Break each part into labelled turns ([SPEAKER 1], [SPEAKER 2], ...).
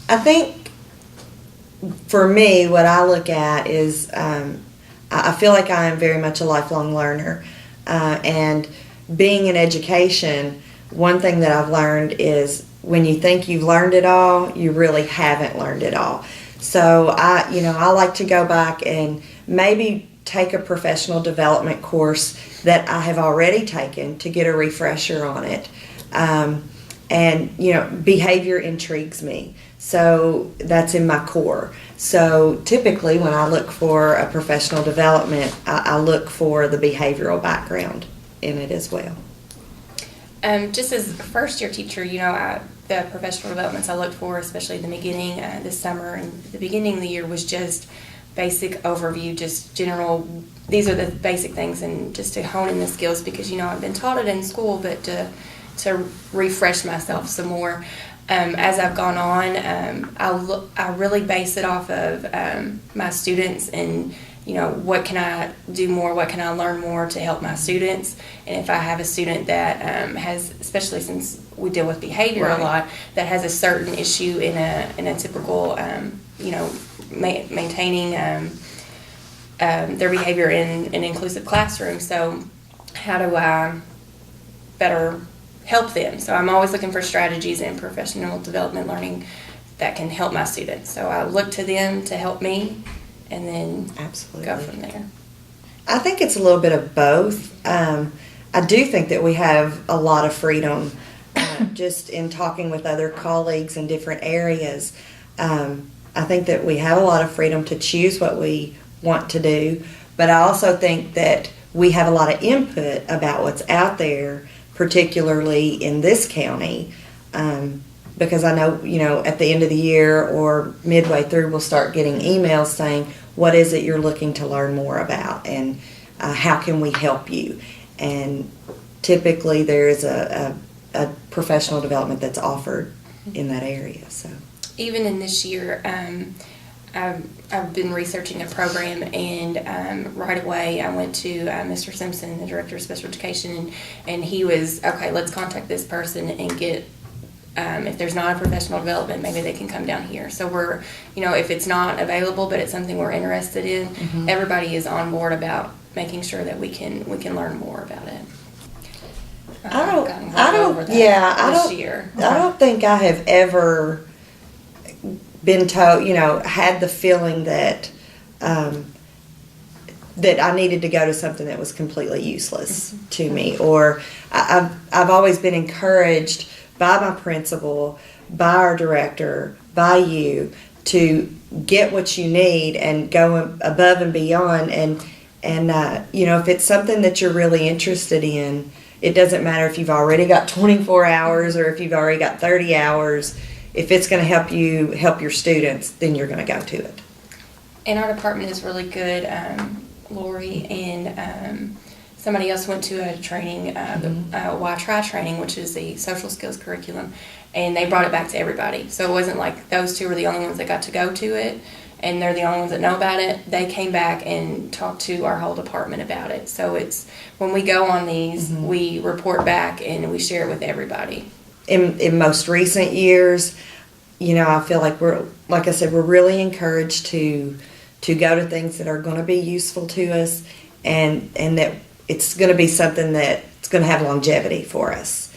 [SPEAKER 1] I think for me, what I look at is I feel like I am very much a lifelong learner. And being in education, one thing that I've learned is when you think you've learned it all, you really haven't learned it all. So I like to go back and maybe take a professional development course that I have already taken to get a refresher on it. And behavior intrigues me, so that's in my core. So typically when I look for a professional development, I look for the behavioral background in it as well.
[SPEAKER 2] Just as a first-year teacher, the professional developments I looked for, especially in the beginning, this summer and the beginning of the year, was just basic overview, just general, these are the basic things, and just to hone in the skills, because I've been taught it in school, but to refresh myself some more. As I've gone on, I really base it off of my students, and what can I do more, what can I learn more to help my students. And if I have a student that has, especially since we deal with behavior
[SPEAKER 1] Right.
[SPEAKER 2] a lot, that has a certain issue in a typical maintaining their behavior in an inclusive classroom, so how do I better help them? So I'm always looking for strategies in professional development learning that can help my students. So I look to them to help me, and then
[SPEAKER 1] Absolutely.
[SPEAKER 2] go from there.
[SPEAKER 1] I think it's a little bit of both. I do think that we have a lot of freedom just in talking with other colleagues in different areas. I think that we have a lot of freedom to choose what we want to do, but I also think that we have a lot of input about what's out there, particularly in this county, because I know, at the end of the year or midway through, we'll start getting emails saying, what is it you're looking to learn more about, and how can we help you? And typically there's a professional development that's offered in that area. So
[SPEAKER 2] Even in this year, I've been researching a program, and right away I went to Mr. Simpson, the Director of Special Education, and he was, okay, let's contact this person and get, if there's not a professional development, maybe they can come down here. So we're, if it's not available, but it's something we're interested in, everybody is on board about making sure that we can learn more about it.
[SPEAKER 1] I don't think I have ever been told, had the feeling that that I needed to go to something that was completely useless to me, or I've always been encouraged by my principal, by our director, by you, to get what you need and go above and beyond, and if it's something that you're really interested in, it doesn't matter if you've already got 24 hours or if you've already got 30 hours. If it's going to help you help your students, then you're going to go to it.
[SPEAKER 2] And our department is really good. Lori and somebody else went to a training, the Why Try training, which is the social skills curriculum, and they brought it back to everybody. So it wasn't like those two were the only ones that got to go to it, and they're the only ones that know about it. They came back and talked to our whole department about it. So it's, when we go on these, we report back and we share it with everybody.
[SPEAKER 1] In most recent years, I feel like we're really encouraged to go to things that are going to be useful to us, and that it's going to be something that's going to have longevity for us.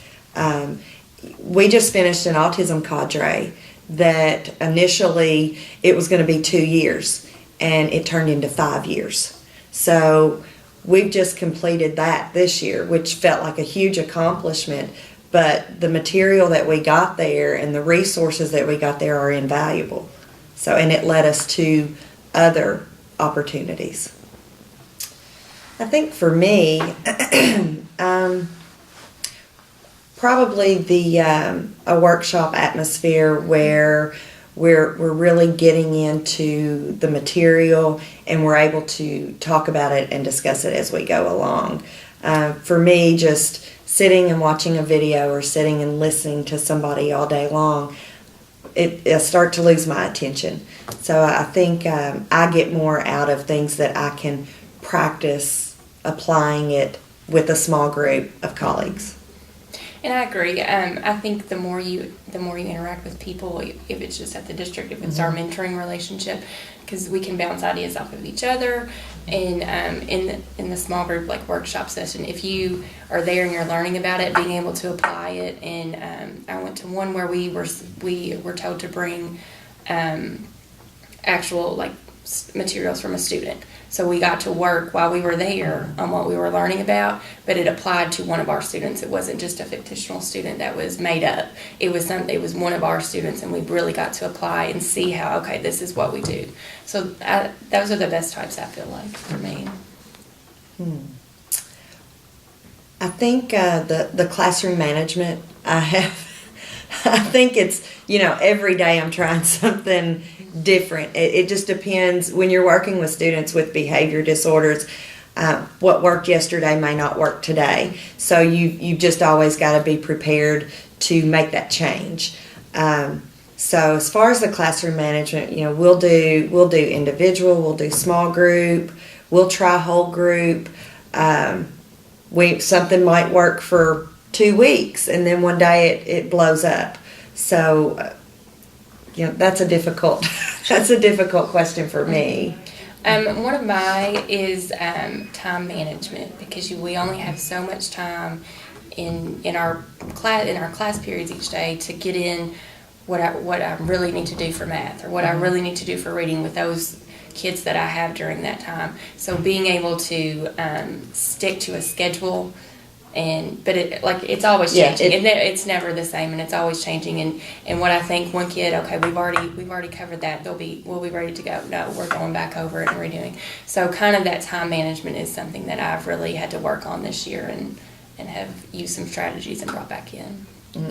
[SPEAKER 1] We just finished an autism cadre that initially it was going to be 2 years, and it turned into 5 years. So we've just completed that this year, which felt like a huge accomplishment. But the material that we got there and the resources that we got there are invaluable. So, and it led us to other opportunities. I think for me, probably a workshop atmosphere where we're really getting into the material and we're able to talk about it and discuss it as we go along. For me, just sitting and watching a video or sitting and listening to somebody all day long, I start to lose my attention. So I think I get more out of things that I can practice applying it with a small group of colleagues.
[SPEAKER 2] And I agree. I think the more you interact with people, if it's just at the district, if it's our mentoring relationship, because we can bounce ideas off of each other, and in the small group like workshop session, if you are there and you're learning about it, being able to apply it. And I went to one where we were told to bring actual like materials from a student. So we got to work while we were there on what we were learning about, but it applied to one of our students. It wasn't just a fictional student that was made up. It was one of our students, and we really got to apply and see how, okay, this is what we do. So those are the best types, I feel like, for me.
[SPEAKER 1] I think the classroom management I think it's, every day I'm trying something different. It just depends. When you're working with students with behavior disorders, what worked yesterday may not work today. So you just always got to be prepared to make that change. So as far as the classroom management, we'll do individual, we'll do small group, we'll try whole group. Something might work for 2 weeks, and then one day it blows up. So, that's a difficult question for me.
[SPEAKER 2] One of mine is time management, because we only have so much time in our class periods each day to get in what I really need to do for math, or what I really need to do for reading with those kids that I have during that time. So being able to stick to a schedule. But it's always changing, and it's never the same, and it's always changing. And what I think one kid, okay, we've already covered that. We'll be ready to go. No, we're going back over it and redoing. So kind of that time management is something that I've really had to work on this year, and have used some strategies and brought back in.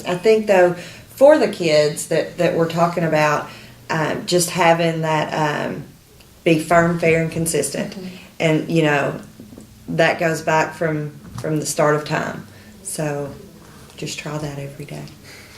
[SPEAKER 1] I think though, for the kids that we're talking about, just having that be firm, fair, and consistent, and that goes back from the start of time. So just try that every day.